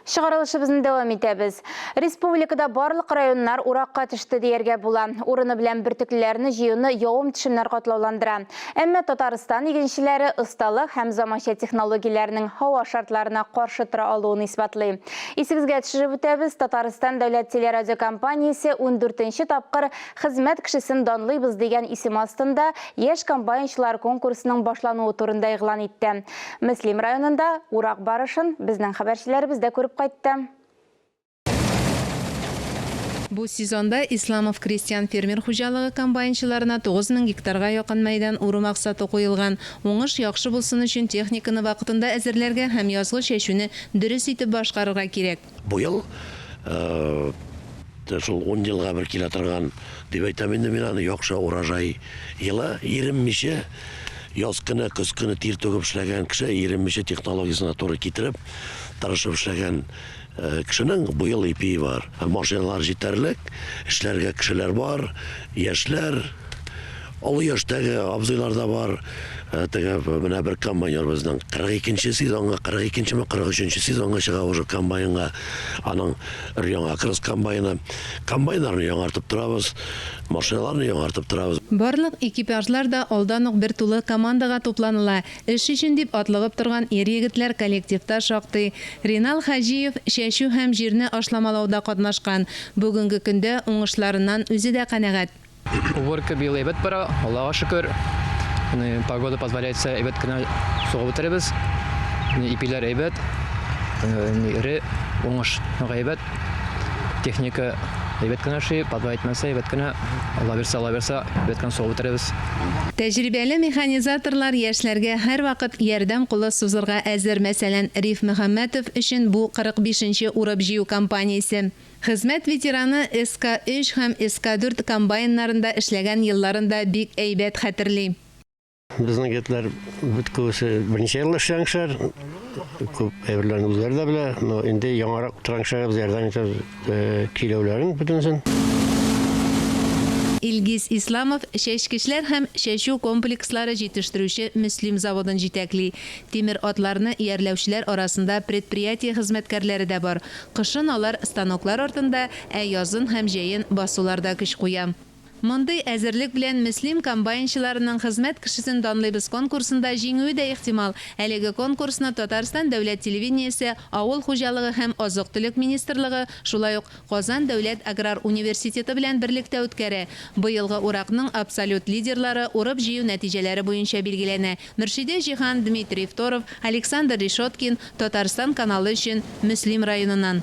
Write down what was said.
Шығарылышыбызын дәвам етебіз. Республикада барлық районнар ураққа түшті дейерге була. Урыны білән біртіклілеріні жиыны яуым түшімлер қатлауландыра. Әмі Татарстан егеншілері ысталық һәм заманча технологияларының хауа шартларына қаршы тұра алуын испатлы. Исігізге түшіріп өтебіз, Татарстан дәулет телерадио компаниясы 14-ші тапқыр қызмет кішісін данлыйбыз деген исім астында еш комбайншылар конкурсының башлануы турында иғлан етті. Муслим районында урақ барышын біздің хабаршыларыбызда көріп қайтты. Бұл сезонда Исламов крестьян фермер хужалығы комбайншыларына 9000 гектарға яқын майдан уру мақсаты қойылған. Оңыш яқшы болсын үшін техниканы вақытында әзірлерге һәм язғы шешуні дұрыс етіп башқарырға керек. Бұл жыл 10 жылға бір келе тұрған деп айтамын, мен аны яқшы урожай елі ерінмеше яз күні, күз күні тер төгіп ішлеген кіші ерінмеше технологиясына туры кетіріп, тырышып ішлеген кішінің бұйыл епей бар. Машиналар жетерлік, ішлерге кішілер бар, яшілер, олы яштағы абзайлар да бар. Мына бір комбайнер біздің 42-ші сезонға, 42-ші ме 43-ші сезонға шыға уже комбайнға, аның яңа кіріс комбайны, комбайнарын яңартып тұрабыз, машиналарын яңартып тұрабыз. Барлық экипажлар да алдан бір тулы командаға топланыла. Іш үшін деп атлығып тұрған ер-егітлер коллективта шақты. Ринал Хажиев шәшу һәм жерні ашламалауда қатнашқан. Бүгінгі күнде оңышларынан өзі де қанағат. Уборка бил әйбәт бара, Аллаға шүкір. Погода позволяется әйбәт кенә сугып үтеребез. Ипиләр әйбәт, ире оңыш әйбәт, техника әйбәт кенә ши, подвайтмаса әйбәт кенә Алла берса әйбәт кенә сугып үтеребез. Тәҗрибәле механизаторлар яшьләргә һәр вакыт ярдәм кулы сузырга әзер. Мәсәлән, Риф Мөхәммәтов өчен бу 45-нче урып җыю кампаниясе. Хезмәт ветераны СК3 һәм СК4 комбайннарында эшләгән елларында бик әйбәт хәтерли. Безнең егетләр бүткәсе берничә ел эшләнгәннәр. Күп әйберләрне үзләре дә белә, но инде яңарак торганча ярдәм итеп киләүләрен бөтенсен. Илгиз Исламов шәшкешләр һәм шәшу комплекслары җитештерүче Муслим заводын җитәкли. Тимер атларны иярләүчеләр арасында предприятие хезмәткәрләре дә бар. Кышын алар станоклар артында, язын һәм җәен басуларда көч куя. Мондый әзерлек белән Муслим комбайнчыларының хезмәт кешесен данлыйбыз конкурсында җиңүе дә ихтимал. Әлеге конкурсны Татарстан дәүләт телевидениесе, авыл хуҗалыгы һәм азык-төлек министрлыгы, шулай ук Казан дәүләт аграр университеты белән берлектә үткәрә. Быелгы уракның абсолют лидерлары урып җыю нәтиҗәләре буенча билгеләнә. Мөршидә Җиһан, Дмитрий Второв, Александр Решоткин, Татарстан каналы өчен Муслим районыннан.